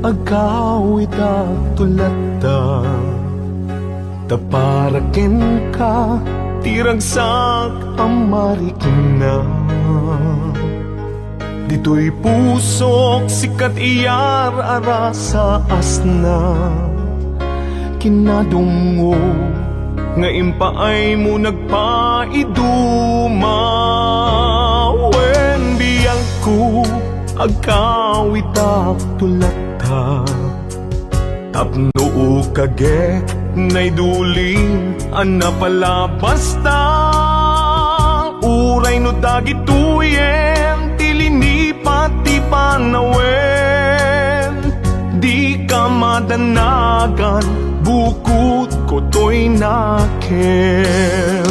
agawid at tulata. Taparaken ka, tiragsak ang marikina. Dito'y pusok, sikat iyar ara sa asna. Kinadungo, nga impaay mo nagpaiduma. Wen biyang ko, agkawit ak tulata. Tapno kagek, nay duling, ana pala basta. Uray no dagituyen, tilini pati panawen. Di ka madanagan, bukod ko to'y nakem.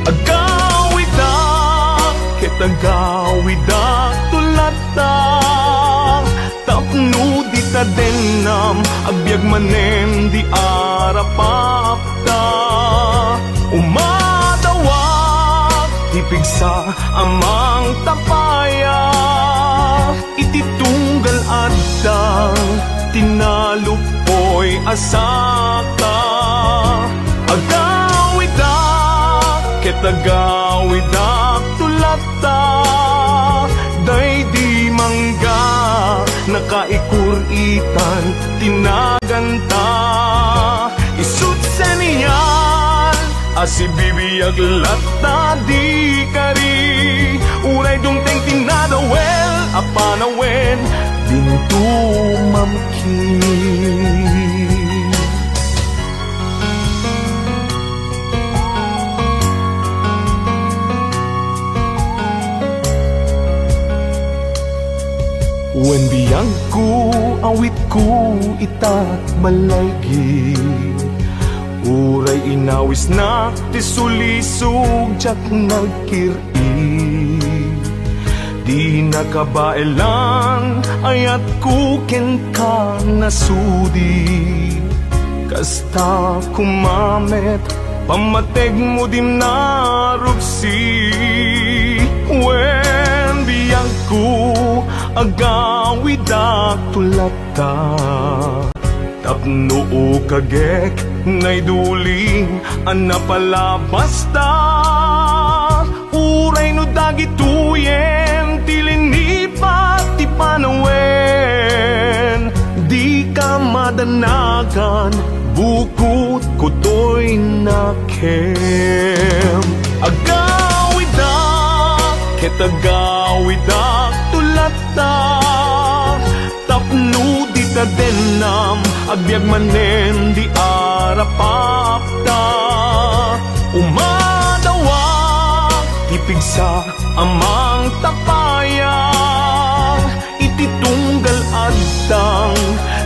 Agawid ak, kitagawid ak tulata. Tapno di ta denam, agbyag manem di arapapta. Umadawak, tipigsa amang tapaya. Ititunggal adang, tinalupoy asaka. Agawid ak, kitagawid ak tulata. Day di mangga, nakaikuritan, tinaganta. Isut sa niyan, asibibiyag lata di kari. Uray dungteng tinadawel, apanawen, bintu mamkin. Wen biyang ko, awit ko, itat malaygi. Uray inawis na, tisulisog, jak nagkiri. Di nakabailan, ayat ko ken ka nasudi. Kasta kumamet, pamateg mo dim narupsi. Wen biyang ko, agawid ak tulata. Tapno kagek, nay duling, ana pala basta. Uray no dagituyen, tilini pati panawen. Di ka madanagan, bukod ko to'y nakem. Agawid ak, kitagawid ak tulata. Tapno di ta denam, agbyag manen di arapapta. Umadawak, tipigsa amang tapaya. Ititunggal adang,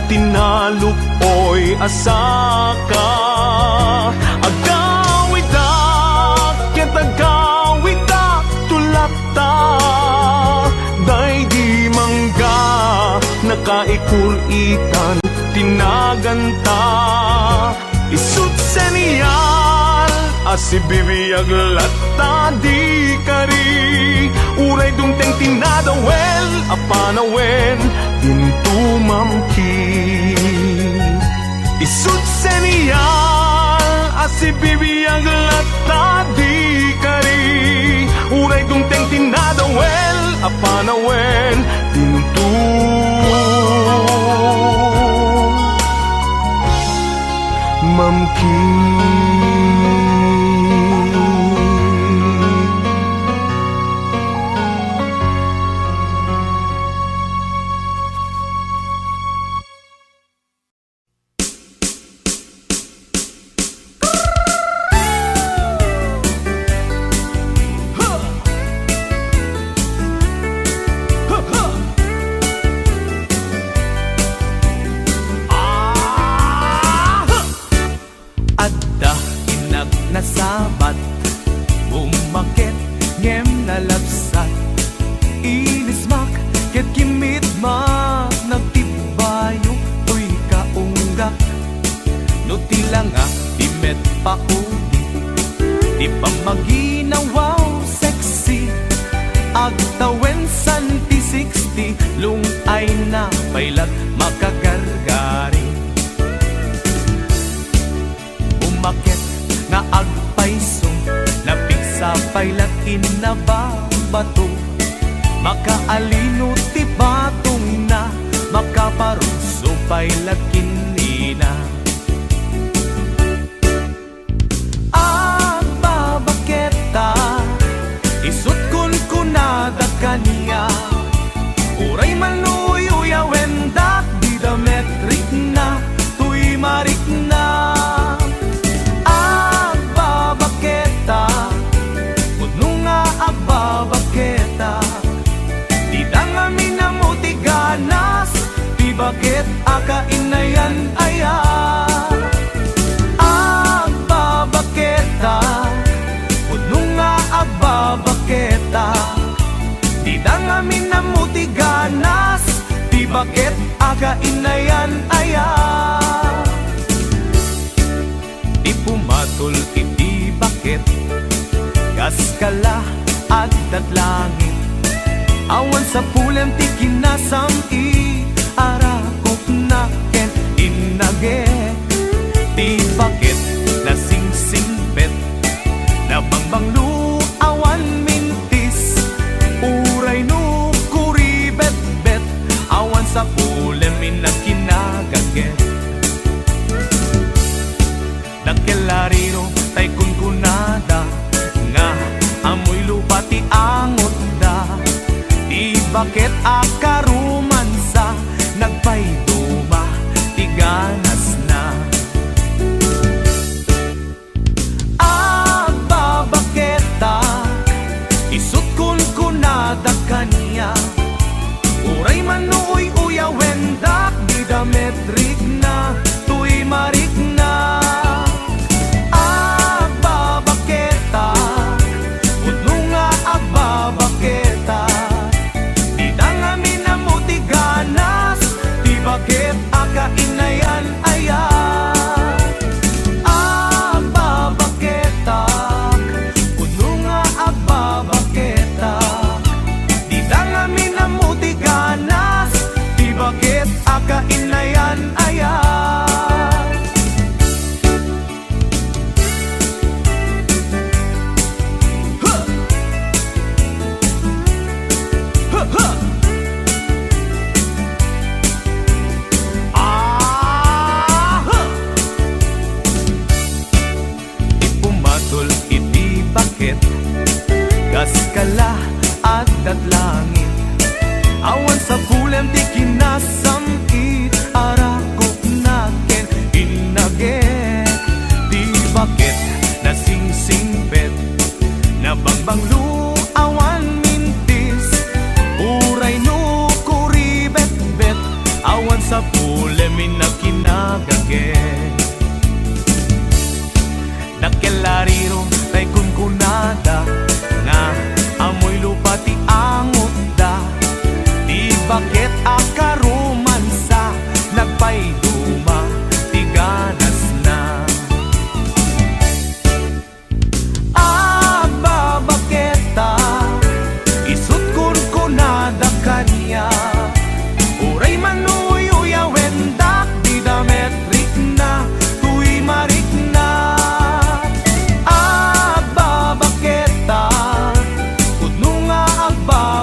tinalupoy asaka. Agawid ak, kitagawid ak tulata. Day di mangga, nakaikuritan, tinaganta. Isut sa niyal, asibibiyag lata di kari. Uray dungteng tinadawel, apanawen, bintu mamkin. Isut sa niyal, asibibiyag lata di kari. Uray dungteng tinadawel, apanawen, bintu mamkin. Nasabat, umakit, ngem nalabsat. Inismak, ket kimit mak, nagtibayo, uy kaunggak. No tilanga, timet pauli, di pa maginawaw sexy. Agtawen santi 60, lung ay napailat makagargari. Umakit nga agpaiso, napigsa pailat inababato. Makaalino ti batong na, makaparuso pailat kinina. Agbabaketa, isut kun kunada kaniya. Uray manuyo wendak di dametrik na, tuy marik na. Agbabaketa, udno nga agbabaketa. Di dangami na mo tiganas, di bakit akainayan aya. Agbabaketa, udno nga agbabaketa. Di dangami na mo tiganas, di bakit akainayan aya. Di pumatol iti bakit, kaskala at langit. Awan sa pulen ti kinasam i arakop na ken inage. Ti bakit na singsingbet, na bangbanglu awan mintis. Uray no kuribet-bet, awan sa pulen minakinagaget. Nakelariro tay kunkunada, nga amoy lupa ti angot da. Di bakit akarumansa, nagpayduma, tiganas na. Agbabaketa, isut kun kunada kaniya. Uray manuoy uyawendak, di dametrik na, tuy marik na. Agbabaketa, udno nga agbabaketa. Bakit akainayan aya. Agbabaketak, udno nga agbabaketak. Di dangami na mo tiganas, di bakit akainayan aya. Huh! Huh, huh! Kaskala at datlangit, awan sa pulen ti kinasamit. Arakop na ken inagek. Di bakit na singsingbet, na bangbanglu awan mintis. Uray no kuribet-bet, awan sa pulen minakinagagek. Nakelariro tay kunkunada, nga amoy lupa ti angot da. Di bakit akarumansa, nagpayduma, tiganas na. Agbabaketa, isut kun kunada kaniya. Uray manuy uyawendak, di dametrik na, tuy marik na.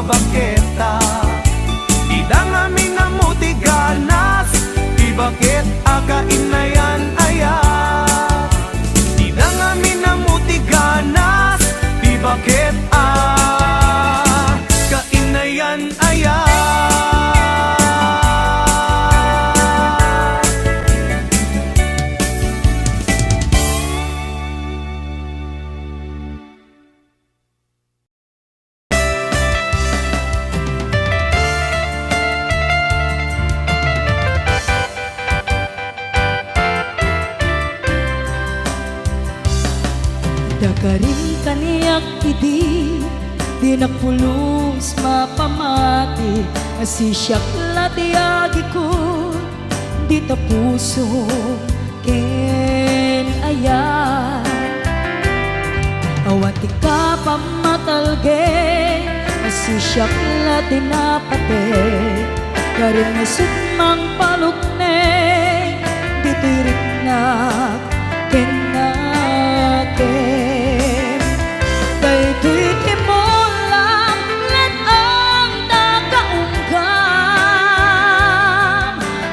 Baketa, di dangami na mo tiganas, di bakit akainayan aya. Di dangami na mo tiganas, di bakit akainayan aya. Dakarin kaniyak idi, di nagpulos mapamati. Asisyak latiagi ko, di tapuso ken aya. Awati ka pamatalge, asisyak lati napate. Karin sutmang palukneng ditirik na kenaken daytoy timulang let ang nakaungkam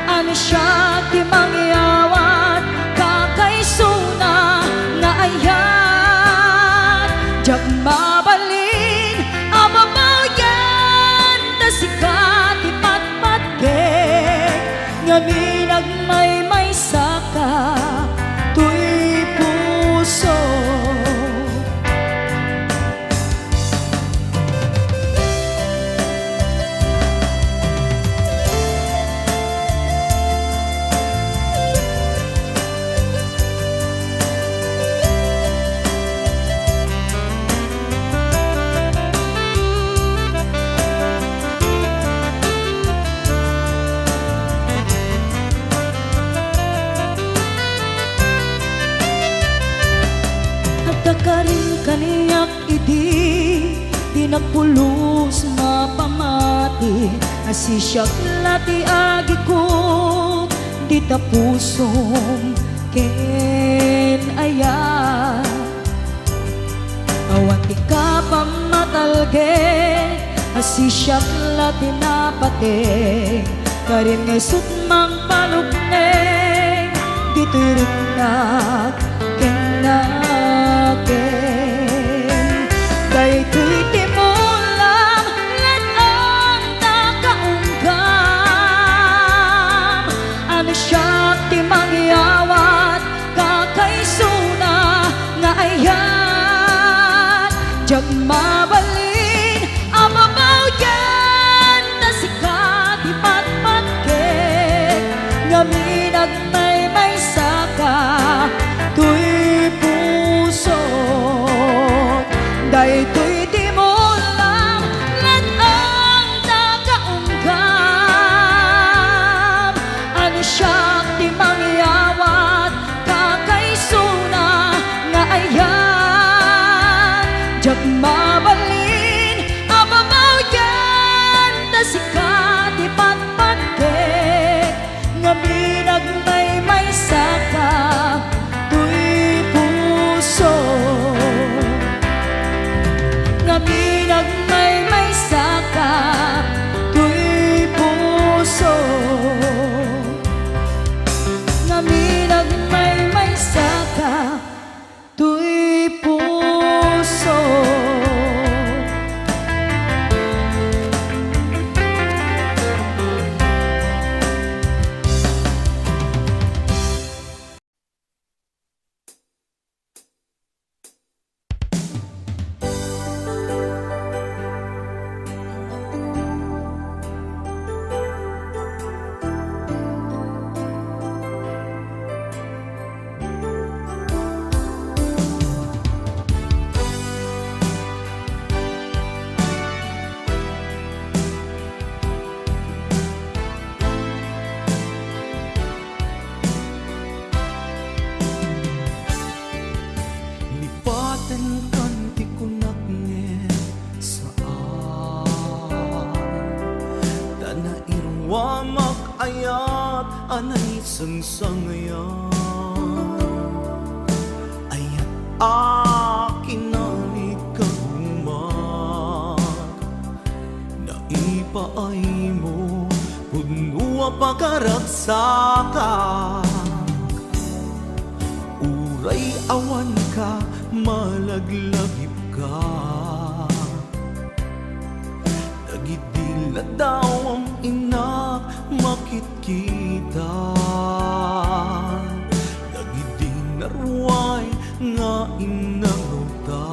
ano siya ti mangyawat kakaysuna na ayan jak mabalin amabaw yan na sikat ipatpatgeng ngamin agmay saka tuy puso Karin kaniyak idi di nagpulos mapamati asisyak lati agi ko di tapusom ken aya awan ti ka pamatalge asisyak lati napate karin ngay sutmang palugneng di tiriknak daytoy timulang let ang nakaunggam ano siya ti mangyawat kakaysuna nga ayan jak mabalin amabaw yan na sikat ipatpatgeng ngamin agmay saka tuy puso daytoy timulang let ang nakaunggam ano siya ti mangyawat kakaysuna nga ayan jak mabalin amabaw yan na sikat ipatpatgeng ngamin agmay saka tuy puso ngamin agmay saka tuy puso ngamin agmay saka tuy puso ayat anay sangsangayan ayat akin nalit kagumat naipaay mo puno pagkaragsaka uray awan ka malaglagip ka nagidila daw ang ina makit kita nagidinarway nga inaruta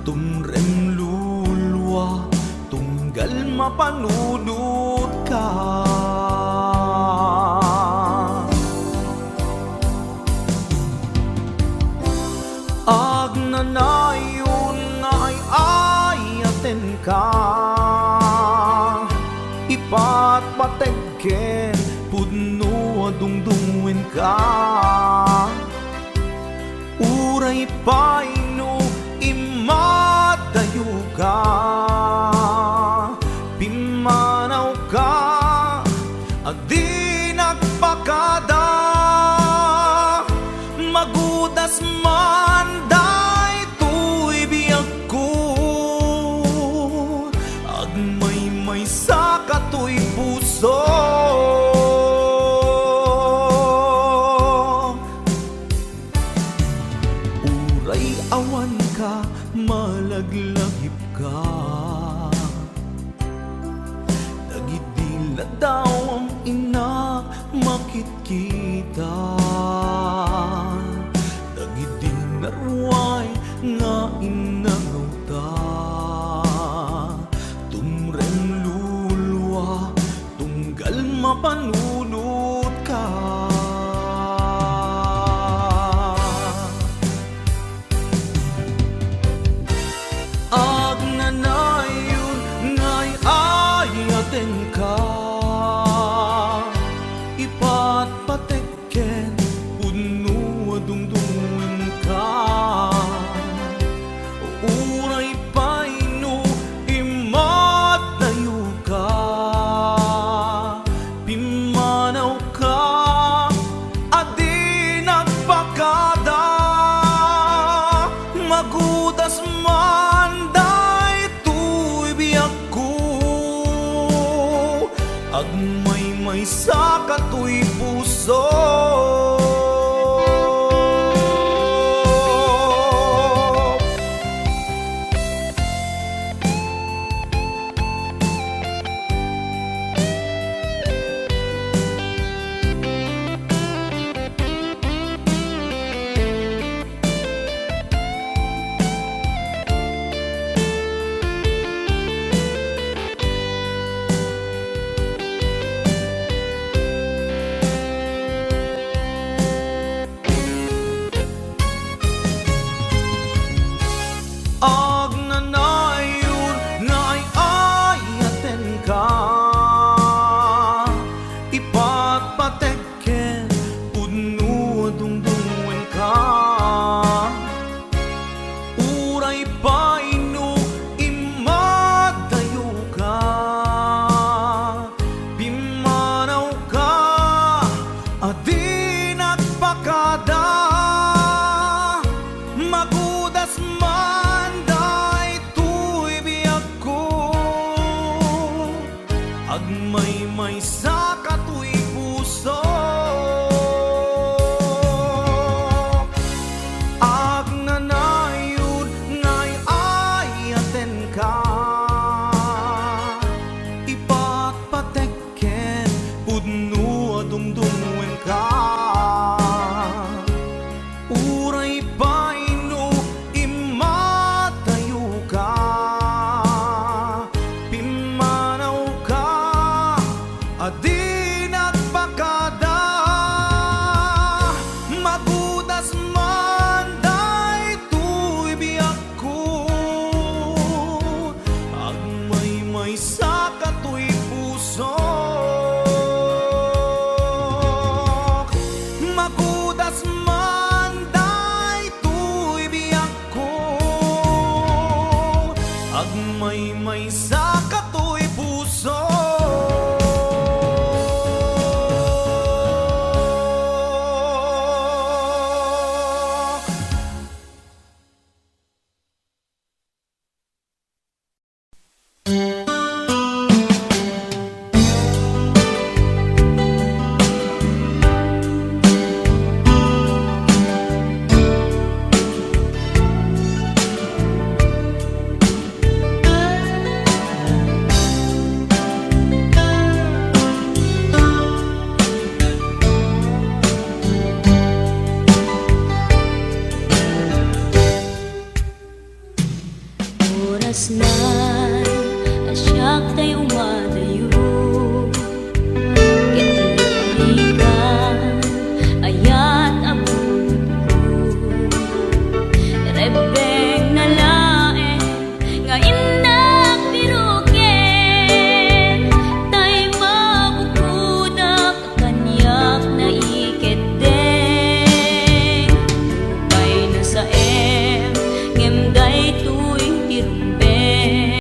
tumrem lulwa tunggal mapanunod ka agnanayon nga ay ayaten ka ipatpatagken pudno adungdungwen ka uray paino imadayo ka pimana panunot ka. Ag nanayon ngay ayaten ka, ipatpatekken puno dungdungen ka. Uray paino imat tayo ka, pimanaw ka, adi nagpakada. Magudas man daytoy biyak ko, agmay-may sa katoy puso. Ag nanayon ngay ayaten ka, ipatpatekken puno dungdungen ka. Uray paino imadayo ka, pimanaw ka, adi nagpakada. Magudas man daytoy biyak ko, agmay-may sa katoy puso. Ag nanayon ngay ayaten ka, ipatpatekken puno dungdungen ka. Uray paino imatayo ka, pimanaw ka, adi nagpakada. Magudas man daytoy biyak ko, agmay-may sa katoy puso. Magudas man daytoy biyak ko, agmay-may sa katoy puso. Oras na asyak tayo madayo, kitilikan ayat abot ko. Rebeng na laeng nga indak biruken, tay mabukudak kanyak na iketeng. Lupay na sa ngem day tuy tirumben,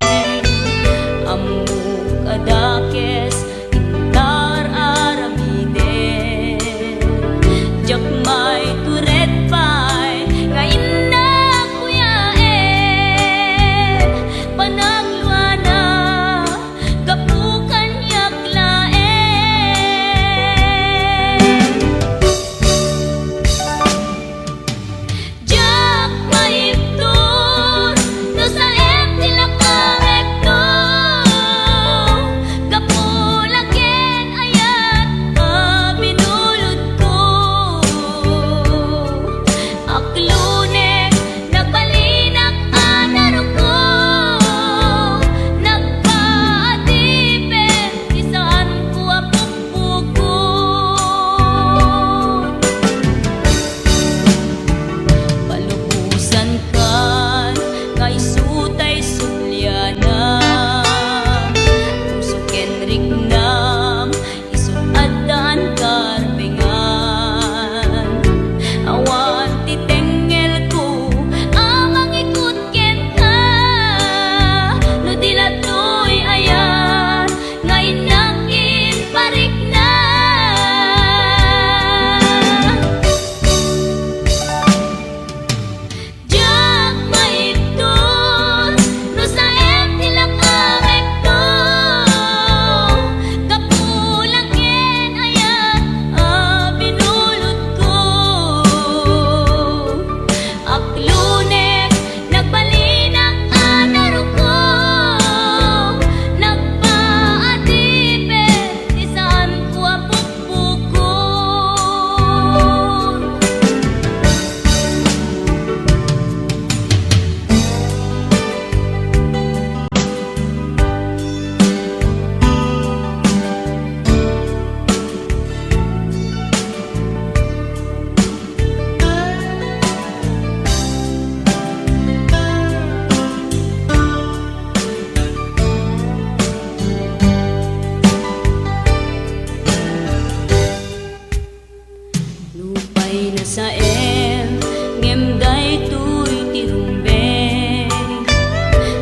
Ay nasaem ngem daytoy ti rumbeng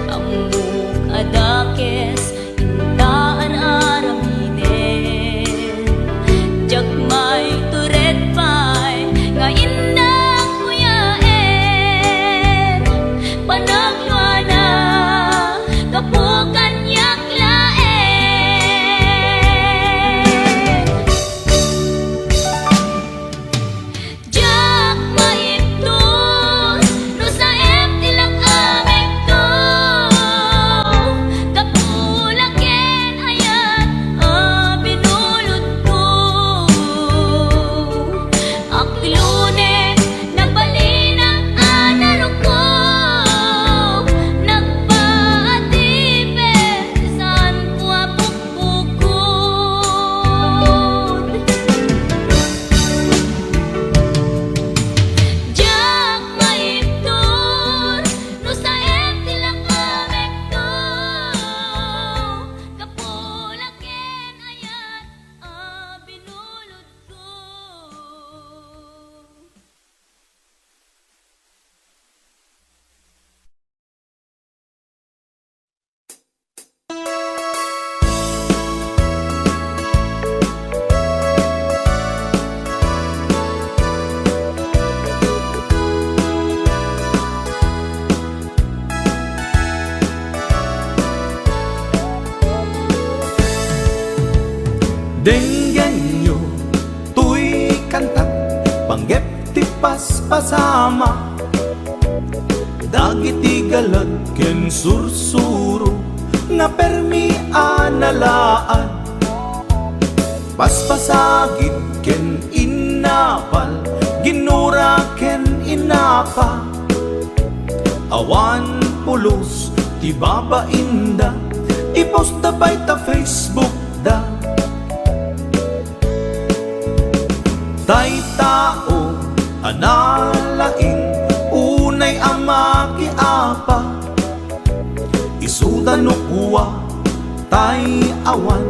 amok adakes intaan aramiden jagmay turet pay nga inang kuyaen panagluana kapukan yak laen jak maipton no sa tilak amik to kapulaken ayat binulot ko aklunen nagbalinang anaro ko nagpaatipe saan ko apukpukod jak maipton no sa tilak amik to kapulaken ayat binulot ko. Denggen nyo, tuy kantat, panggep ti paspasama dagiti galad ken sursuro nga permi analaan paspasagit ken inapal ginura ken inapa awan pulos ti babainda ipost da bay ta Facebook da tay tao analaing unay amaki apa isuda no kuwa tay awan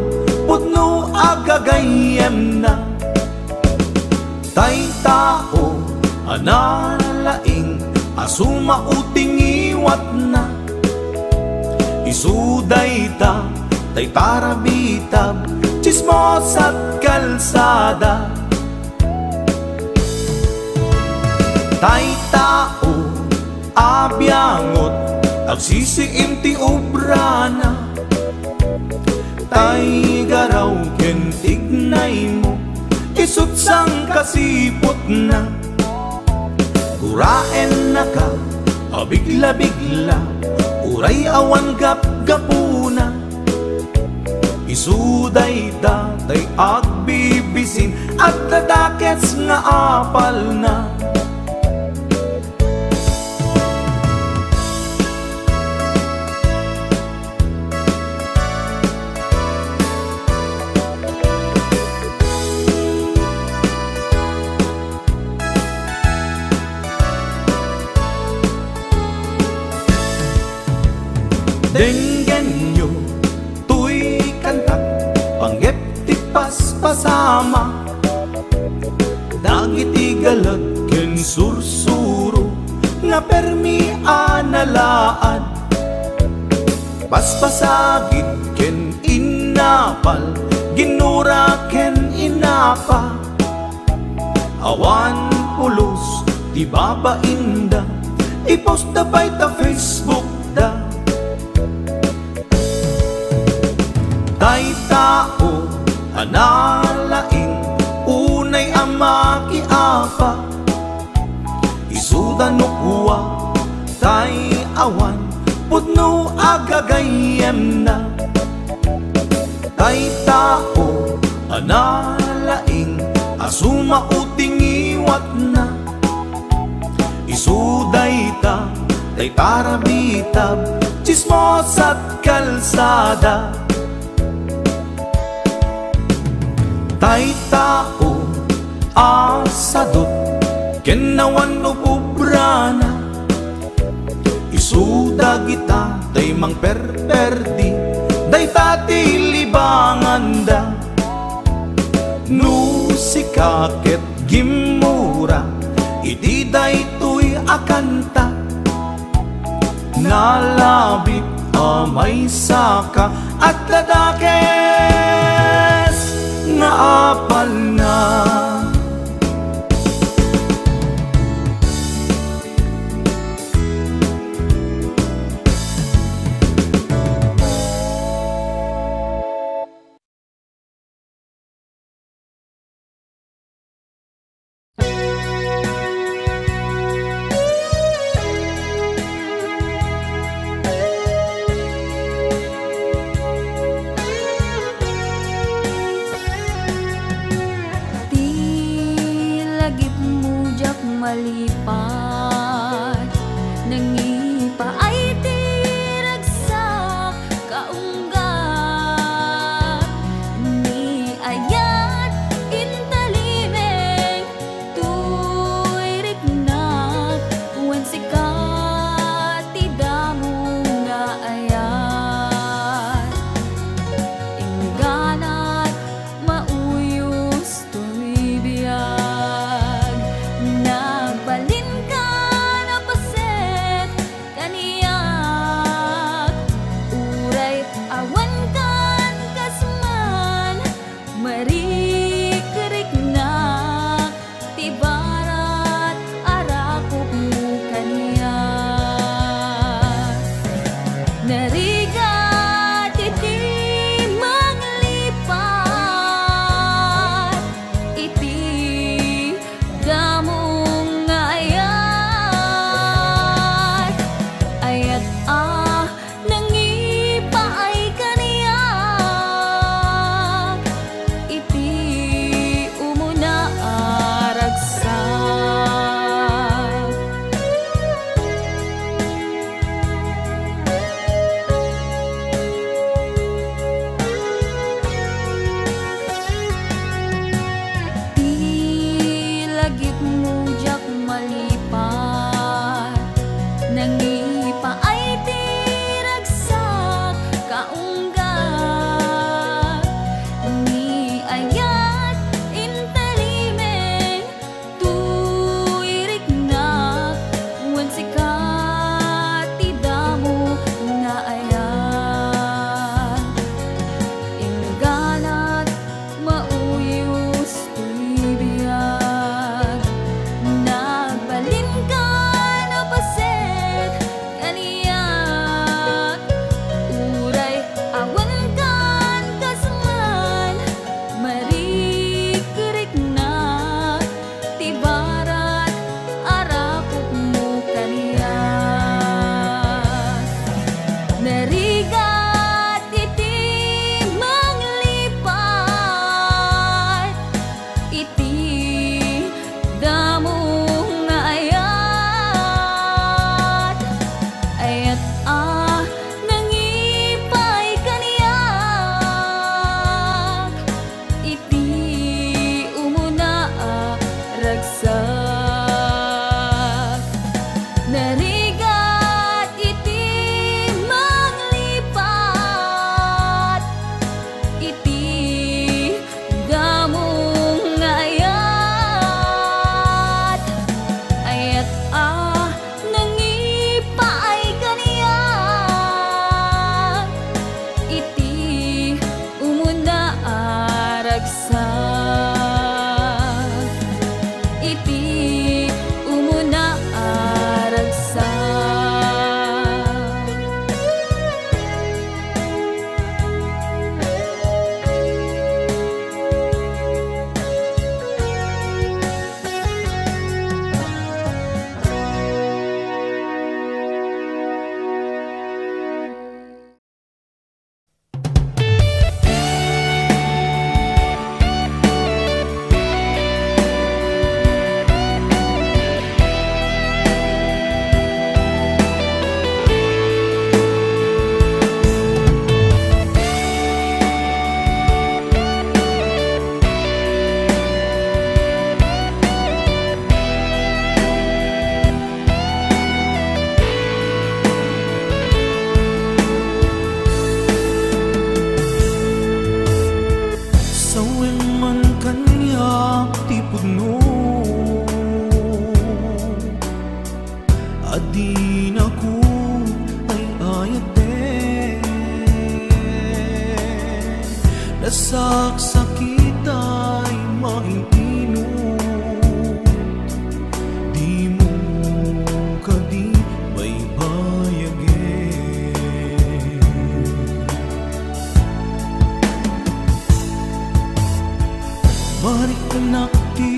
putno agagayem na tay tao analaing asuma uting iwat na isuday ta tay tarabitab chismos at kalsada tay tao abyangot agsisiim ti obrana tay garaw ken tignay mo isut sang kasipot na guraen na ka abigla-bigla uray awan gap-gapuna isuday tay agbibisin at dadakets nga apal na denggen nyo, tuy kantat, panggep ti paspasama dagiti galad ken sursuro nga permi analaan paspasagit ken inapal ginura ken inapa awan pulos ti babainda ipost da bay ta Facebook da tay tao analaing unay amaki apa isuda no kuwa tay awan putno agagayem na tay tao analaing asuma uting iwat na isuday ta tay tarabitab chismos at kalsada tay tao asadot kenawan upubrana isuda kita tay mang perperdi day tati libangan da nu sikaket gimura nagdadakes nga apal na. Di lagip mujak malipat, nangipa ay tiragsak kaunggat, ni ayat intalimeng tuy riknak wen sikat tidamo nga ayat ingganat mauyos tuy biyag nagbalin ka na paset kaniyak uray awan kan kasman marikerik na tibarat arakop mo kaniyak narigat iti manglipat iti damong ayat ayat nangipa ay kaniyak iti umuna aragsak. Di lagip mujak malipat, nangipa ay tiragsak kaunggat, ni ayat intalimeng tuy riknak wen sikat tidamo nga ayat ingganat mauyos tuy biyag nagbalin ka na paset kaniyak uray awan kan kasman marikerik na tibarat arakop mo kaniyak narigat iti manglipat iti damong ayat ayat nangipay kaniyak iti umuna ragsak narigat iti manglipat iti damong ayat ayat nangipa ay kaniyak iti umuna aragsak iti umuna aragsak. sakit ay maiinot, di mo kadi baybayagin. Marik anak di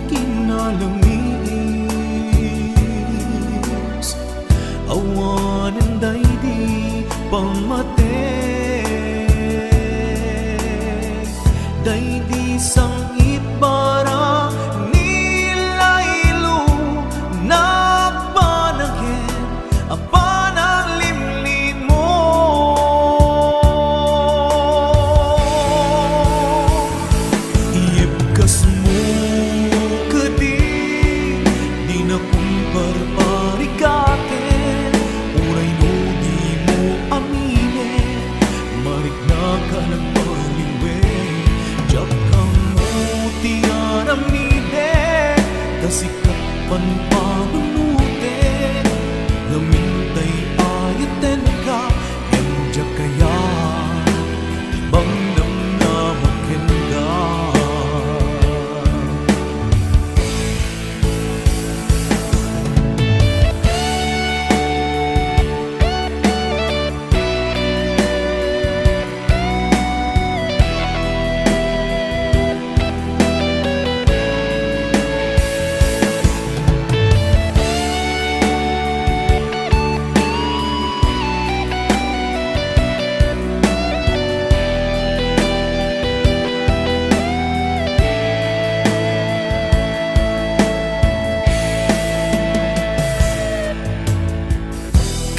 kinalamis, awanan day di pamate, day di sangit bara nilaylo nagpanagin apan ang limlim mo. Iibkas mo kadi di na kumparparikatin, uray no di mo aminin, marik na ka nagpaliwin. Diyak kang mo tiyaramide, kasikat pan panunutin, namintay ayaten ka, yang diyak kaya ibang namnamakin ka.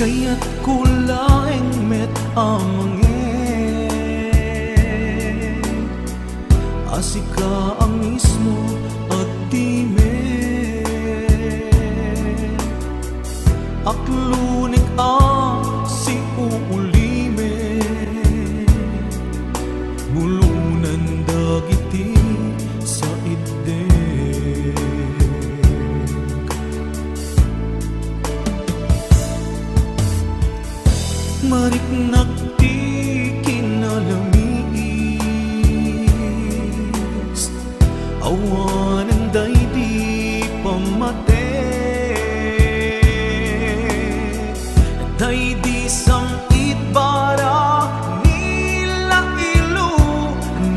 Kaya't kulaing met amangin, asika ang mismo at timen, aklunik ang si uulimen, mulunan dagiti sa idden. Marik nakti kinalamis, awanan day di pamate, day di sangit bara nilaylo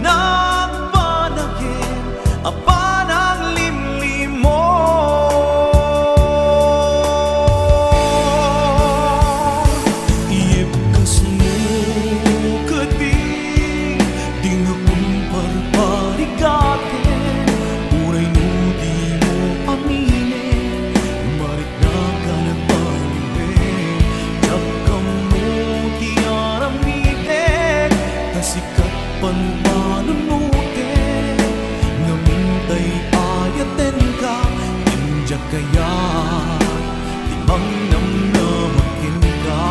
nagpanagin apan ang limlim mo. Sikat pan panunutin, namintay ayaten ka, indya kaya timang namnamakin ka.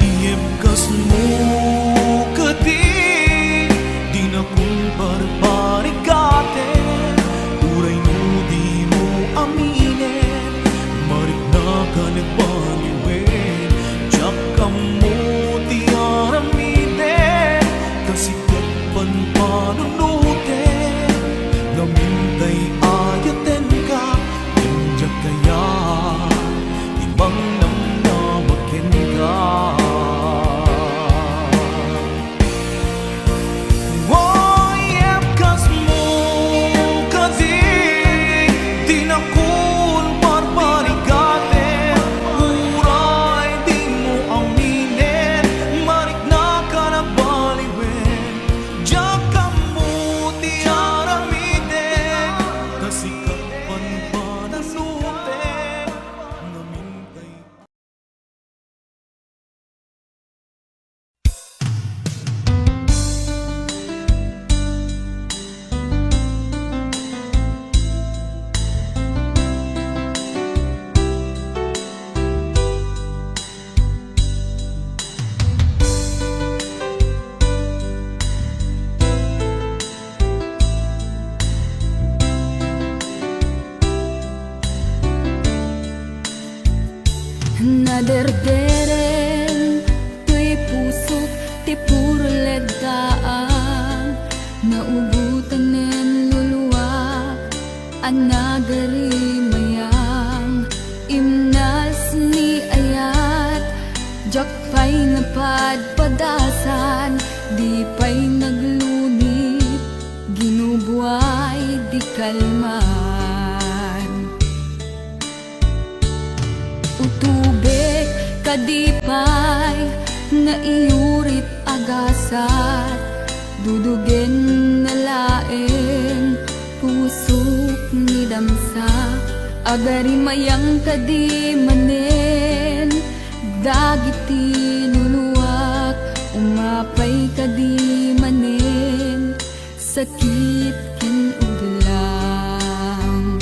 Iibkas mo kadi di na kumparparikatin, uray no di mo aminin, marik na ka nagpaliwin. Diyak ka mo tiyaramide, kasikat pan panunutin, namintay ayaten ka, indya kaya ibang namnamakin ka. Iibkas mo kadi di na kumparparikatin, uray di mo aminin, marik na ka nagbaliwin. Diyak ka mo tiyaramide, kasikat pan panunutin, namintay. Naderderen Naubutan nen luluwak anagari mayang imnas ni ayat jakpay napadpadasan di pay naglunit ginubuay di kalman utubek kadipay nga iyurit agasat dudugen na laeng pusok ni damsa agari mayang kadi manen dagiti luluwak umapay kadi manen sakit ken uglang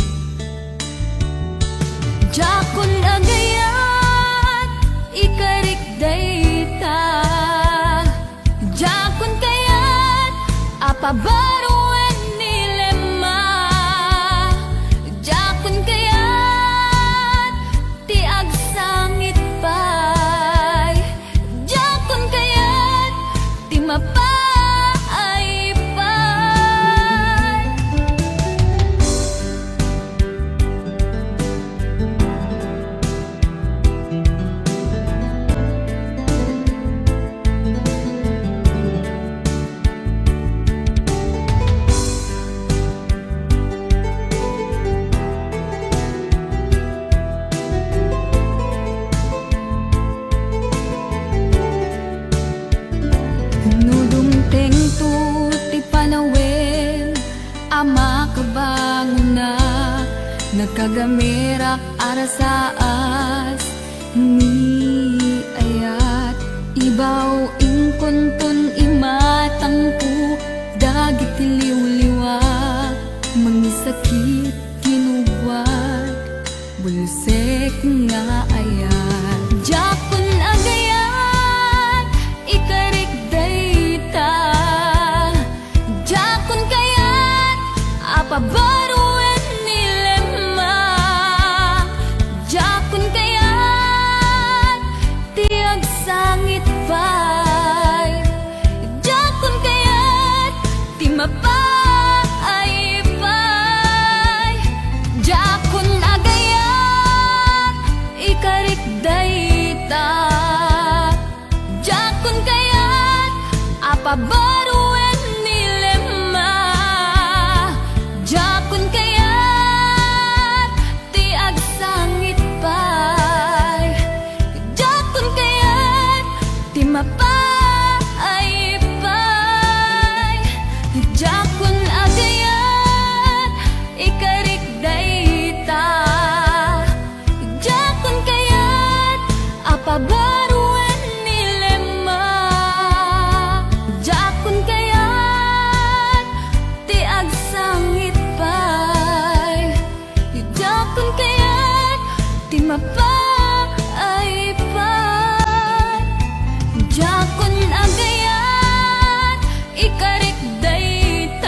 jakon agayat ikarik dayta jakon kayat apabaruan nilema jakon kayat ti agsangit pay jakon kayat ti mapay pay nudumteng tu ti panawen ama kabanguna nagkagamirak arasaas ni ayat ibaw ingkuntun imatangku dagiti liwliwak mangisakit kinuwad bulsek nga ayat jakon agayat ikarik dayta jakon kayat apabaruan nilema jakon kayat ti agsangit pay jakon kayat ti mapay pay jakon agayat ikarik dayta jakon kayat apabaruan nilema jakon kayat ti agsangit pay jakon kayat ti mapay pay jakon agayat ikarik dayta jakon kayat apabaruan nilema jakon kayat ti agsangit pay jakon kayat ti mapay pay jakon agayat ikarik dayta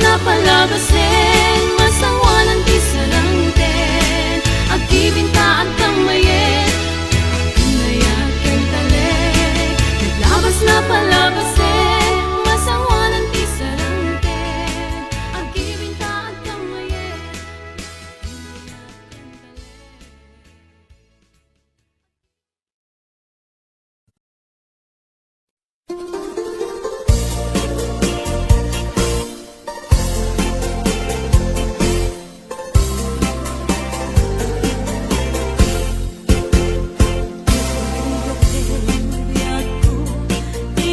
na palabasin, masawanan di sarangten, agibintaan kang mayet, kinayat kang talik. Naglabas na palabasin, masawanan di sarangten, agibintaan kang mayet, kinayat kang talik.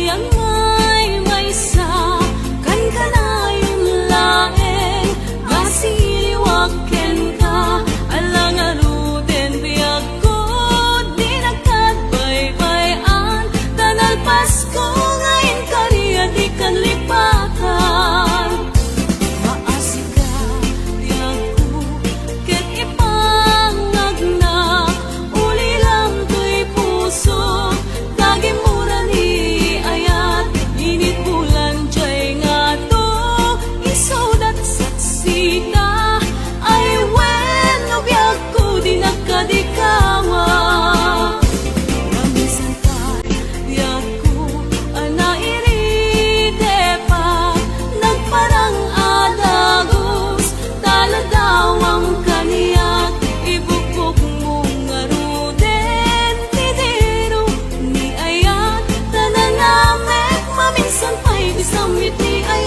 Yang may sa kan kanayong laeng gasiliwaken ka alang aruden biag ko di nagkadbaybayan tanal Pasko ngayon kariya di kan lipatan maasika biag ko ket ipangag na uli lang to'y puso dagi mura ni ayat init bulan jay nga to isudat saksita ay wen no biag ko di nagkadikawa mamisan ka biag ko anairide pa nagparang adagos taladawang kaniyak ibukbok mong aruden tidero ni ayat tananamek maminsan pa'y bisamit ni ayat.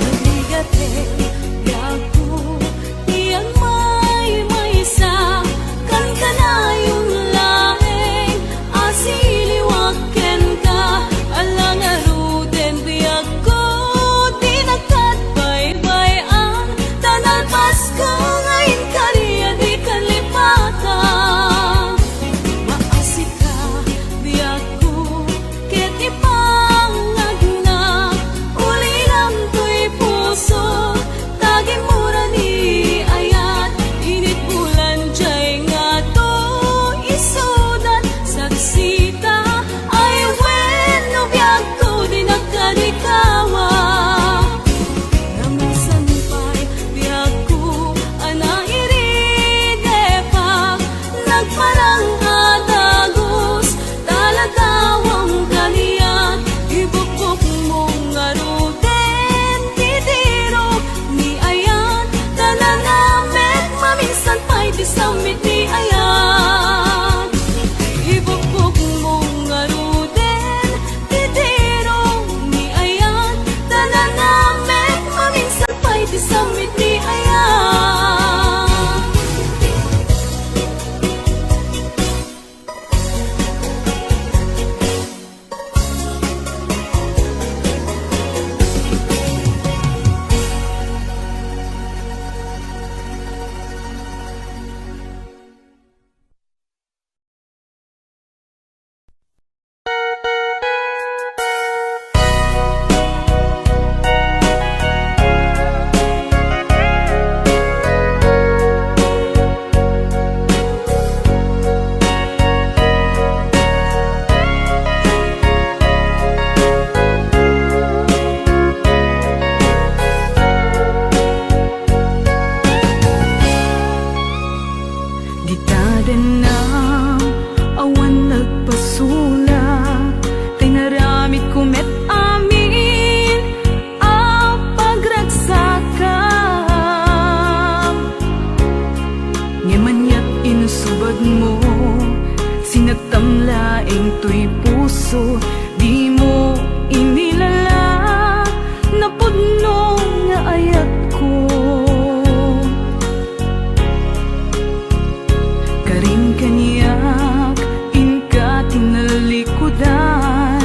Nagligate yaku iyang may sa kan kanayong laeng asiliwaken ka alang aruden biag ko di nagkadbaybayan tanal Pasko ngayon kariya di kalipatan maasika biag ko ket ipangag na uli lang to'y puso tagi mura ni ayat init bulan jay nga to isudat saksita ay wen no biag ko di nagkadikawa namisan pa'y biag ko anairide pa nagparang adagos taladawang kaniyak ibukbok mong aruden tidiro ni ayat tananamek maminsan pa'y disamit ni ayat ibukbok mong aruden tidiro ni ayat tananamek maminsan pa'y disamit ni ayat. Gitaden na awan nagpasula tinaramit kumet amin a pagragsakam ngimanyat inusubad mo sinagtamlaeng to'y puso di mo inilala napudno nga ayat ko karin kaniyak inka tinalikudan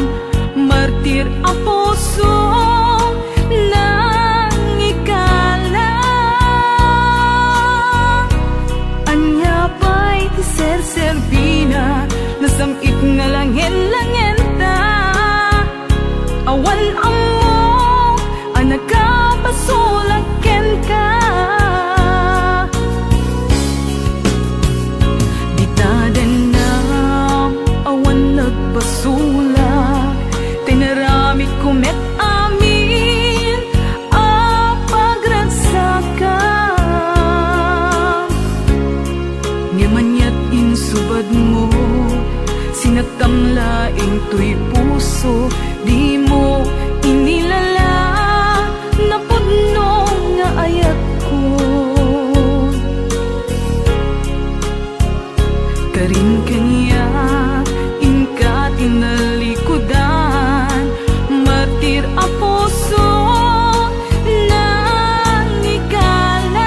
martir a puso nang ikala anya pa'y tiser Ngamanyat insubad mo, sinaktam laing to'y puso, di mo inilala na pudno nga ayat ko. Karin kanya inka tinalikudan, martir a puso nang ikalang.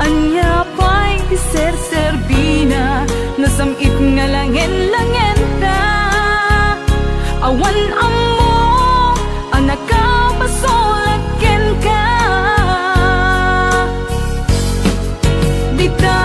Anya pa'y ser-serbina, nasamit nga langen-langen ta. Awan amo ang nakapasulaken ka. Di ta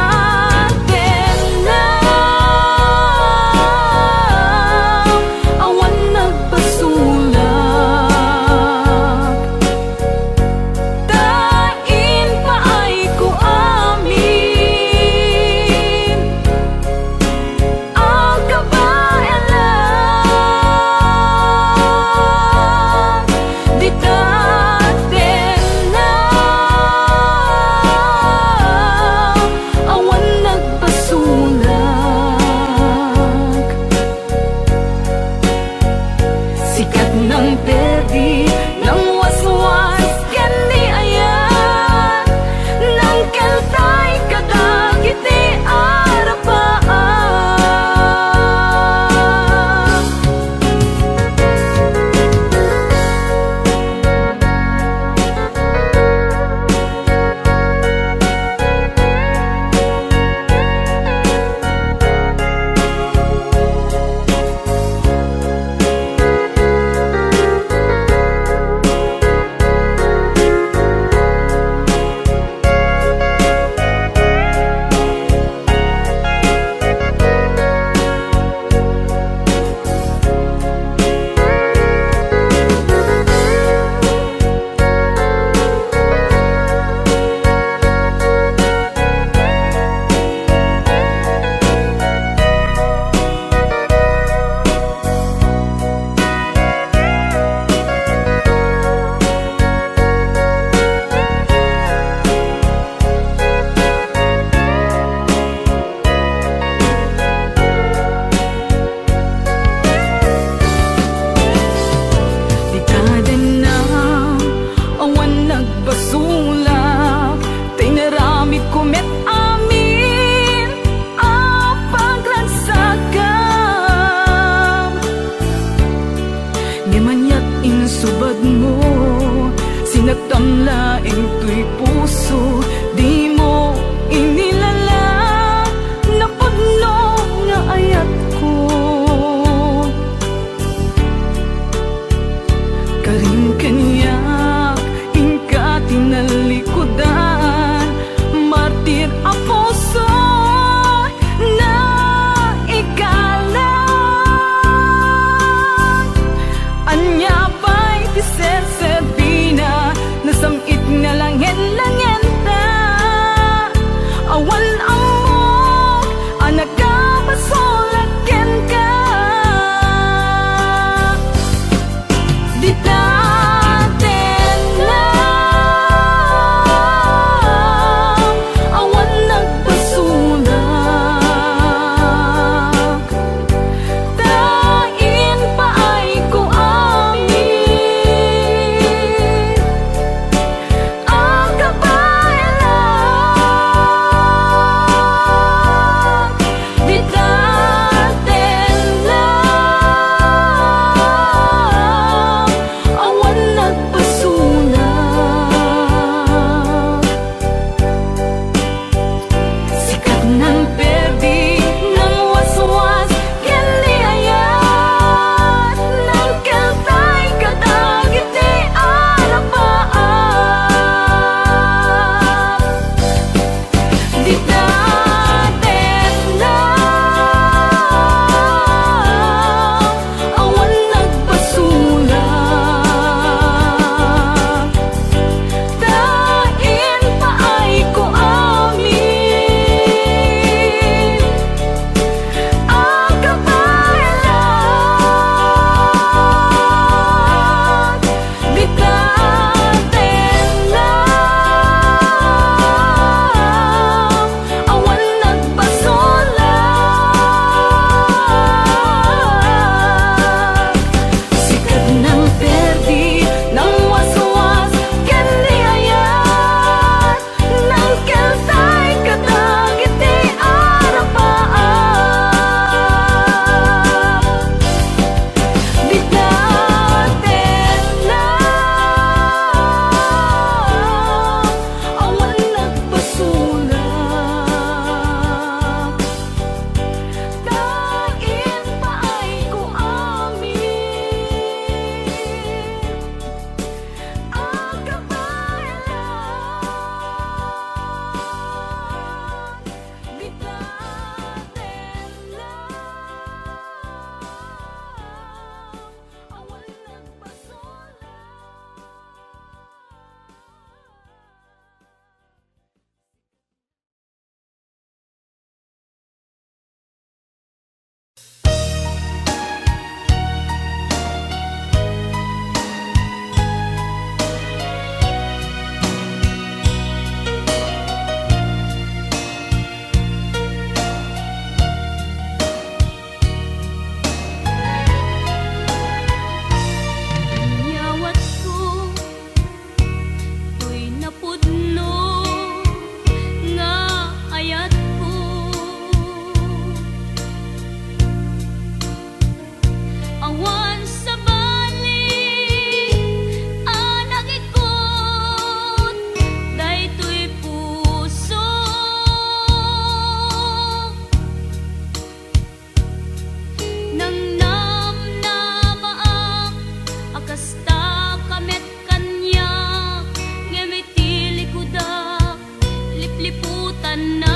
liputan na.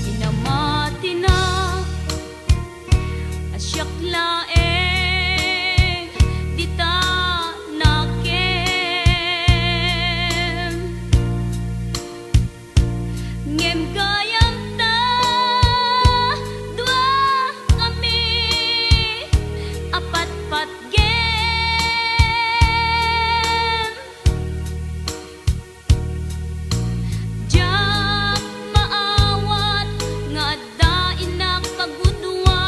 Pinamati na asyak laeng di ta nakem. Ngem gayam ta dua kami apat-pat gem. Jak maawat nga dain na kagudwa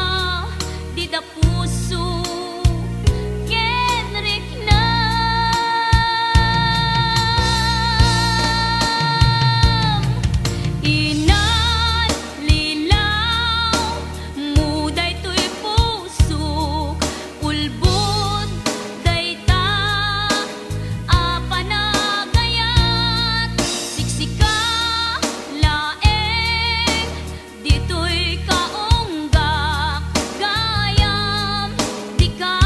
di da puso kenrik na. Inan lilaw muday to'y puso ulbod dayta apanagayat siksika laeng dito'y kaunggak gayam di ka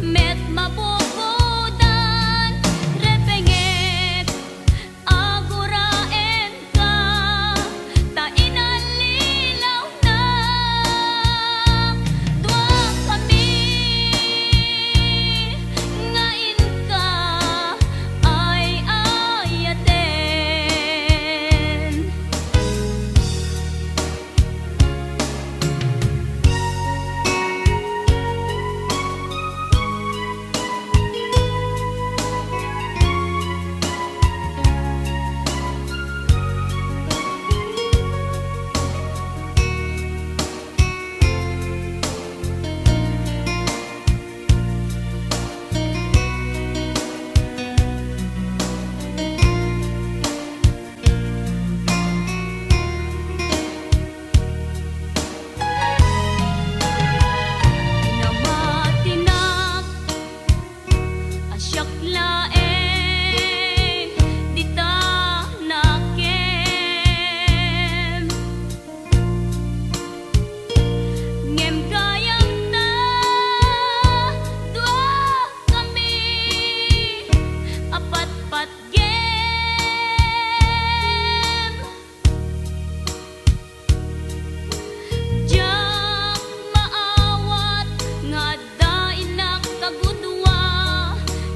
met mabubudan repengek aguraen ka ta inalilaw na dua kami ngain ka ay ayaten. Pinamatinak asyak laeng di ta nakem. Ngem gayam ta dua kami apat-pat gem. Jak maawat nga dain na kagudwa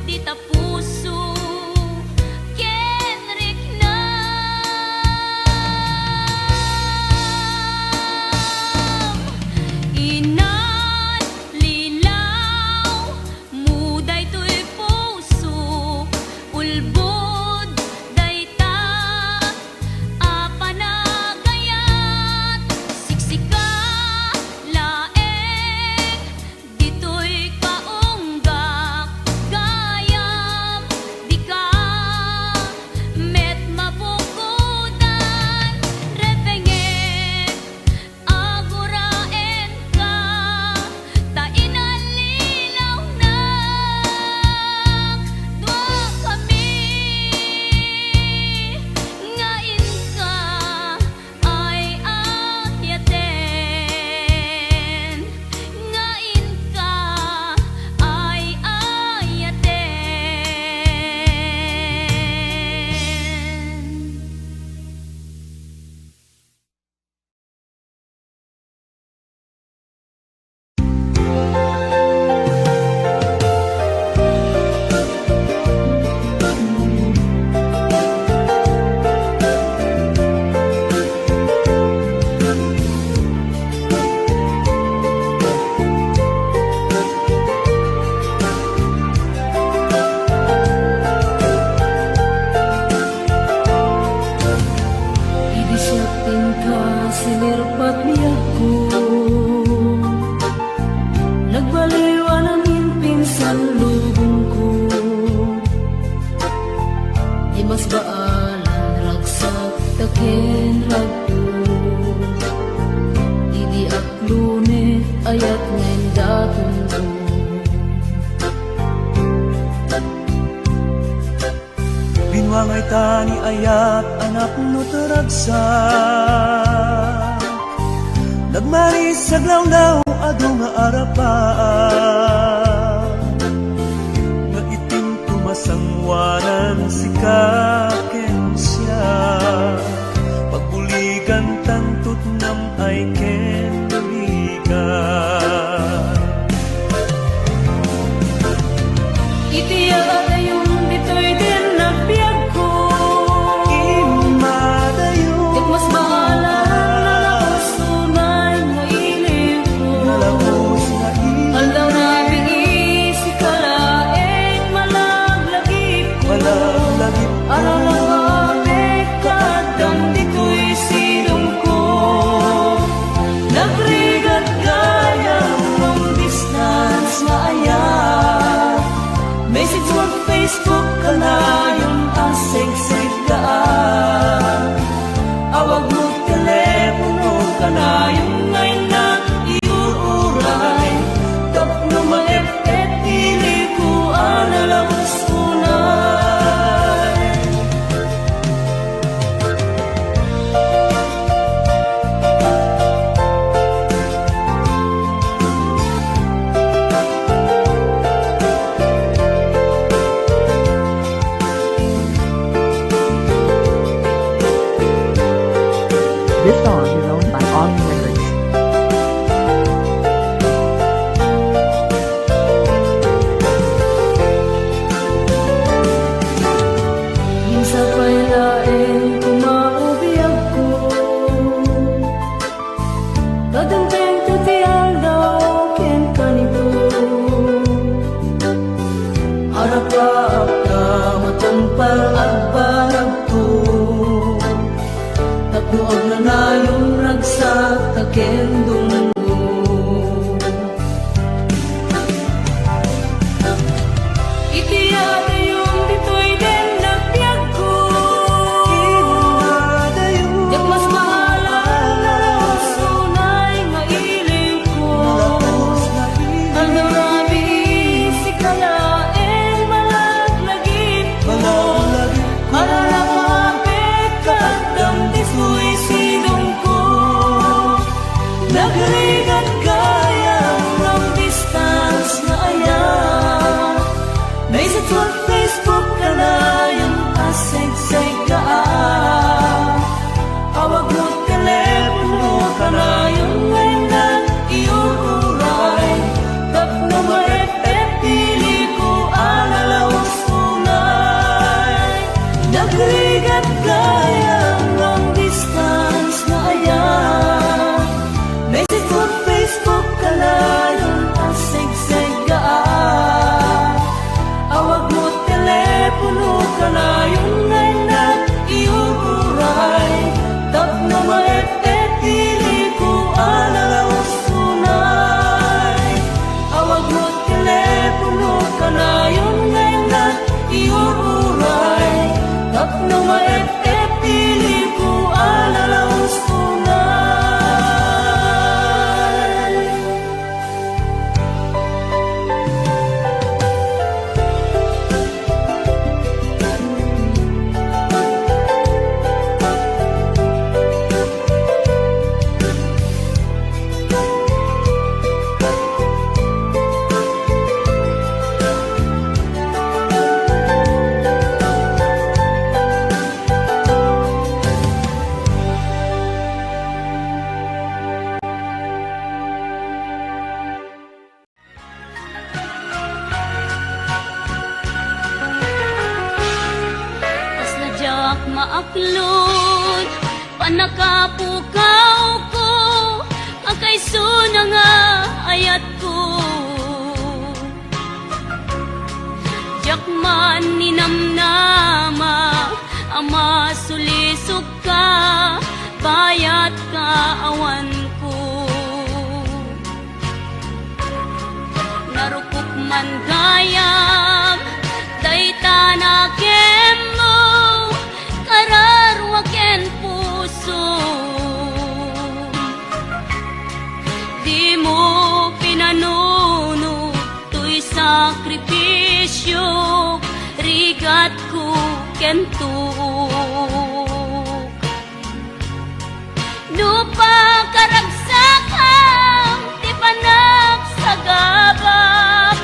di ta puso kenrik na. Inan lilaw muday to'y puso ulbod dayta apanagayat siksika laeng dito'y kaunggak gayam di ka met mabubudan repengek aguraen ka ta inalilaw na dua kami ngain ka ay ayaten. Ngain ka ay ayaten. Idisyatin ka sinirpat niya ko. Nagbaliwan ang pinsan lubong ko. Di mas baalan ragsak taken ragto. Didi at lune ayat ngayon daton ko. Binwangay tani ayat anak no taragsak. Nagmaris sa glawlaw ado nga arapaan. Nga itim Awanan si kaken siya Pagbuligan tantut nam ay ken buligan Itiya yung dito'y din nagbiag ko Imadayo Kat mas maalam na sunay nga ilim ko Nalabos na Aldaw na bingi si kalaeng malaglagip ko Malaglagip ko Araw-aramit kadang dito'y silong ko Nagrigat gaya long distance na ayan Message mo Facebook ka na yung asig-sig kaan Awag mo telepono ka na yung ngayon na iuuray Tapno maepet pili ko analang sunay This song is owned by Ollie Records. Minsan pa'y laeng kumaubiyag ko Kadanteng tutiyang daw ken kanito Harap-harap ka matampal at parang to Tapuag na na yung ragsak takendong mo Itiya yung dito'y din nagbiag ko Imadayo Yak mas maalam na sunay nga ilim ko Nalabos na Aldaw na bingi si kalaeng malaglagip ko Malaglagip Alalapapit kadang dito'y silong ko Nagrigat gaya long distance na ayan Message mo Facebook ka na yung asig-sig kaan Awag mo telepono ka na yung ngayon na iuuray Tapno maepet pili ko analaw sunay Nagrigat gaya long distance na ayan Message mo Facebook ka na yung asig-sig kaan Awag mo telepono ka na yung ngayon na iuuray Tapno maepet pili ko analaw sunay Awag mo telepono ka na yung ngayon na iuuray Tapno maepet pili ko analaw sunay Pas nadyak maaklod Panakapukaw ko Kakaiso na nga ayat ko Jakman ninamnama Ama sulisok ka Bayat ka awan ko Narukok man gayam Dayta na kemo Kararwaken puso Di mo pinanuno To'y sakripisyo Rigat ko kentuk Nupa karagsakang Di panak sa gabak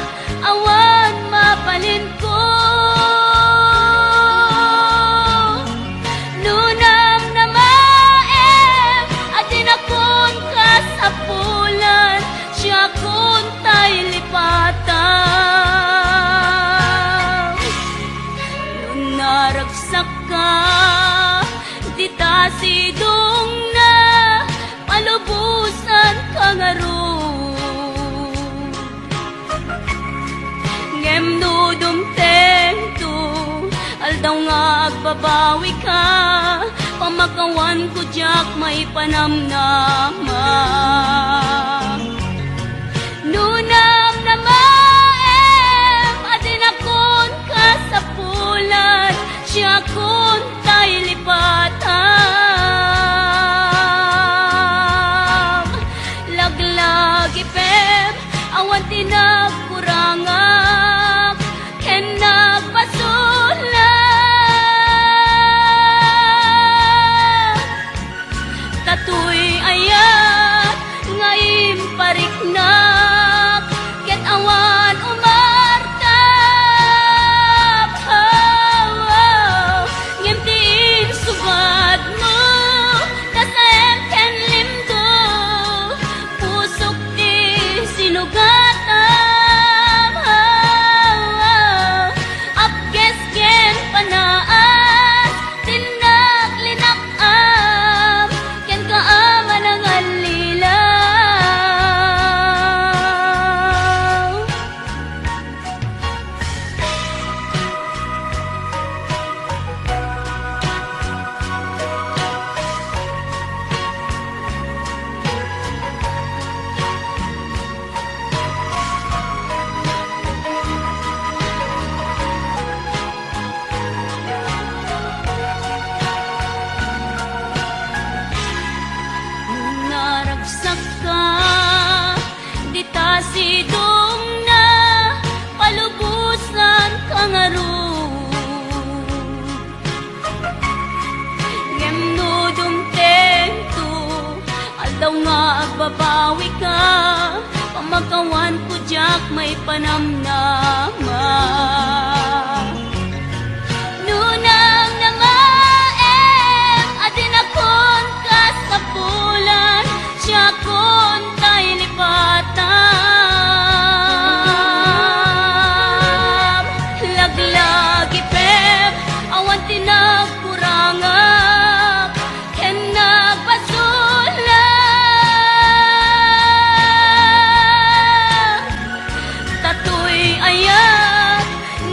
Awan mapalin ko naragsak ka, di ta sidong na palubusan ka nga ron. Ngem no dumtento, aldaw nga agbabawi ka, pamakawan ko jak may panamnama. Nunam na maem, adin akon ka sa pulan, siya kon tay lipatan. Laglag ipem, awan tinagkurangak, ken nagpasulat. Tatoy ayat, ngayon pariknak, ket awan umartap. Ngimtiin subad mo, kasayang ken limdo, pusok di sinugatam. Apkes ken panaas, tinaklinakam, ken kaama ng alilaw. Naragsak ka, di ta sidong na palubusan ka nga ron. Ngem no dumtento, aldaw nga agbabawi ka, pamakawan ko jak may panamnama. Nunang na maem, adin akon ka sa pulan, siya kon tay lipatan. Laglag ipem, awan tinagkurangak, ken nagpasulat. Tatoy ayat,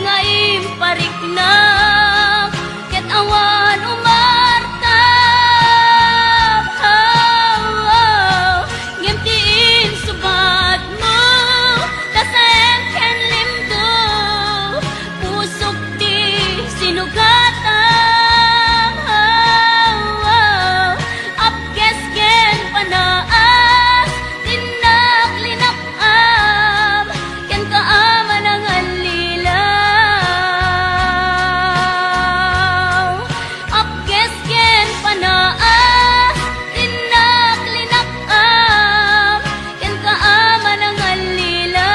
ngayon pariknak, ket awan umartap. Ngimtiin subad mo, kasayang ken limdo, pusok di sinugatam. Apkes ken panaas, tinaklinakam, ken kaama ng alilaw. Apkes ken panaas, tinaklinakam, ken kaama ng alilaw.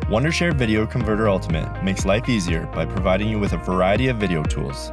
Wondershare Video Converter Ultimate makes life easier by providing you with a variety of video tools.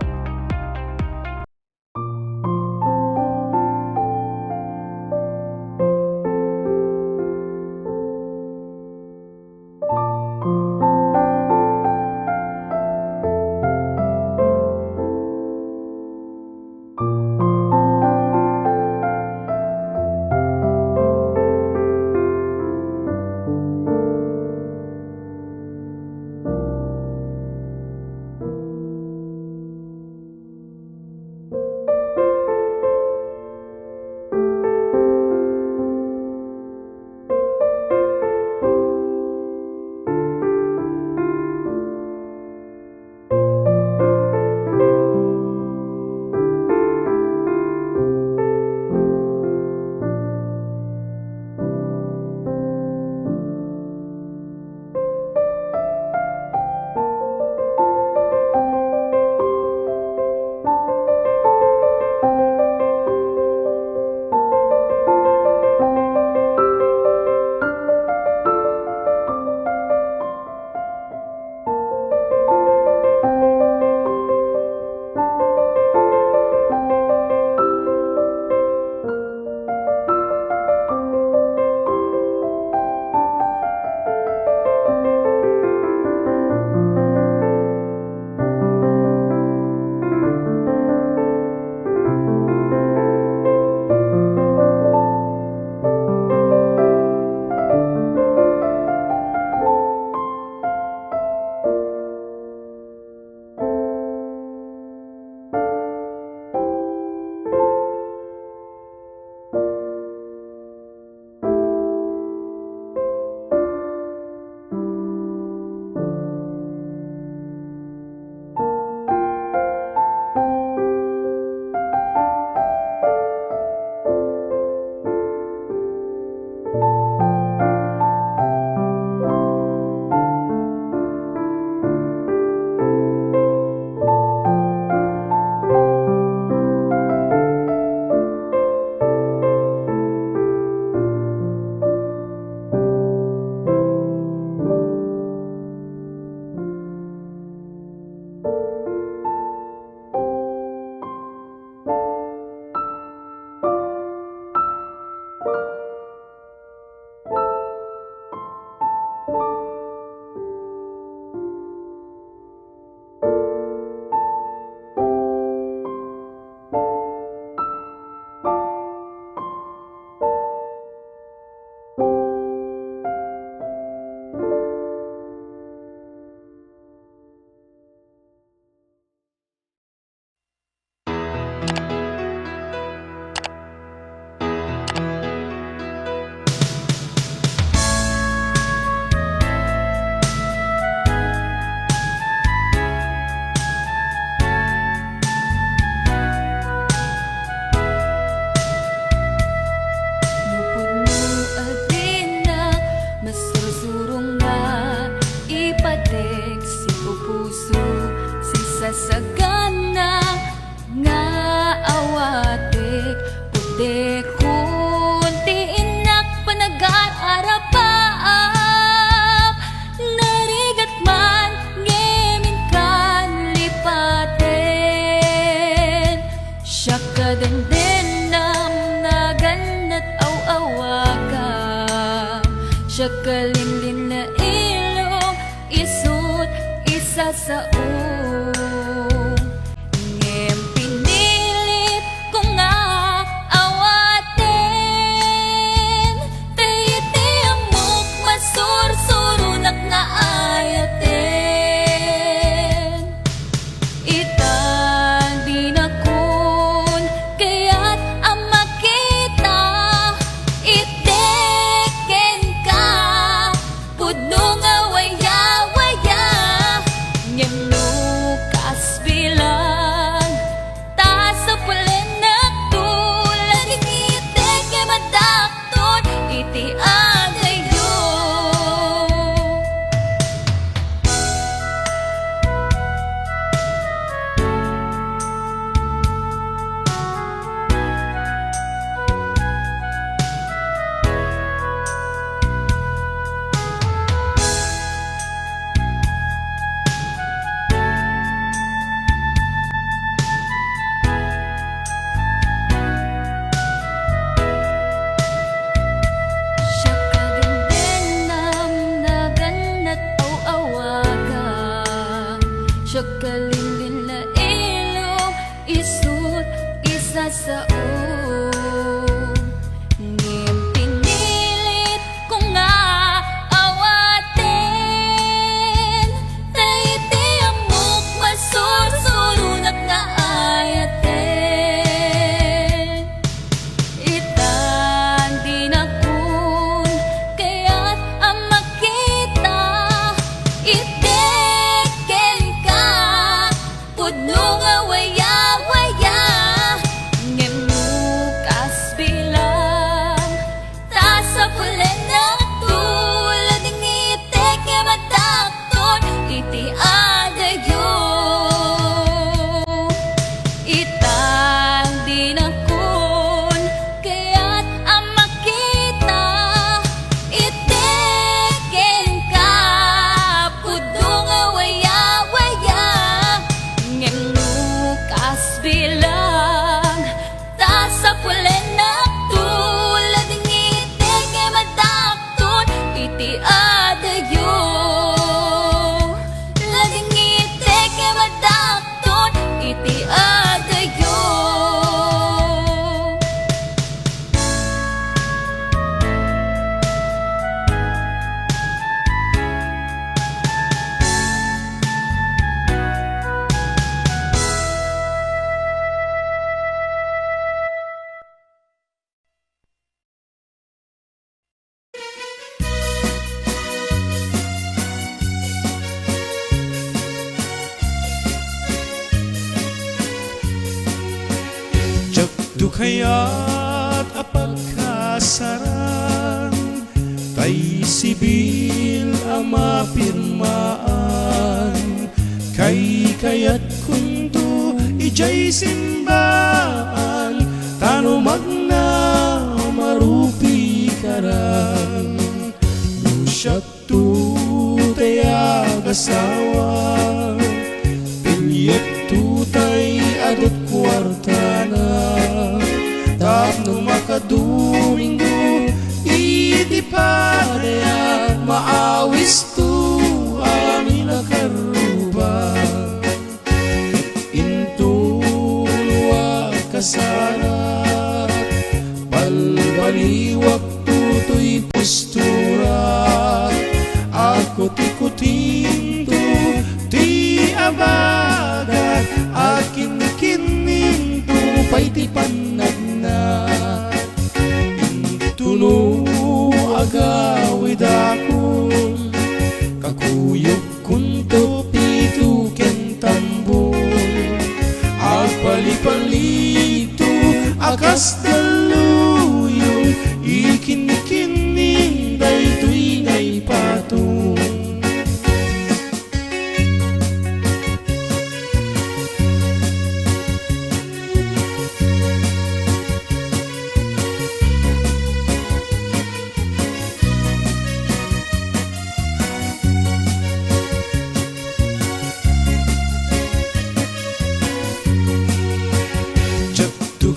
siya kalinlin na ilong, isut isa sa ngem pinilit ko nga awatin, tayiti amok masursurunak na ayatin. Itang di na kun kaya't ang makita, iteken ka pudno nga waya-waya, ngem lukas bilang ta sa pulen na tulad iteke madakton iti agayo. Siya kagandang naganat aw-awaga, siya kalinlin na ilong, isut isa sa ngem pinilit ko nga awatin, tayiti amok masursurunak na ayatin. Itang di na kun kaya't ang makita, iteken ka pudno nga waya-waya, ngem lukas bilang ta sa pulen na tulad ng iteke madakton iti agayo. Itang di na kun kaya't ang makita, iteken ka pudno nga waya-waya, ngem lukas bilang ta sa pulen na tulad ng iteke madakton iti agayo. Laging iteke madakton iti agayo. Jagdo kaya't apagkasaran, tay sibil ang mapirmaan, kay kaya't kunto ijay simbaan, tano magna marupi karan. Lusyak tu tayag asawa, pinyek tu tay adot kwartana, tapno makadomingo iti padaya, maawis tu amin akaruba. Intulwa kasarat, balbaliwak tutoy postura, ako tikutin tu ti abagat, akin kining tu pay ti panagna. Intuno agawid akon, kakuyok kunto pitu ken tambol, agpalipalito akas daluyong, ikin-kining daytoy ngay patong.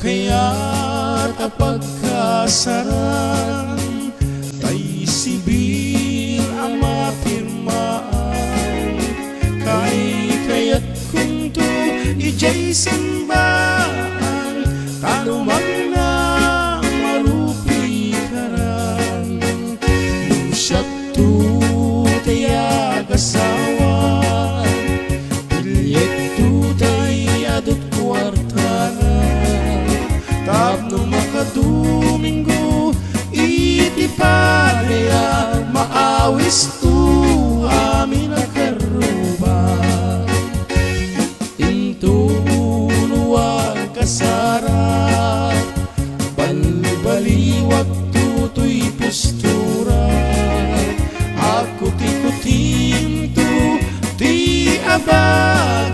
kaya't apagkasaran, tay sibil simbaan tanumang na marupi karang Nusyat tu taya kasawan Ilyet tu taya adot kwartaran Tapno makaduminggo iti palaya maawis tu amin akaruban Intuluwag kasarat Balbaliwag tutoy postura Ako ti kutim tu ti abay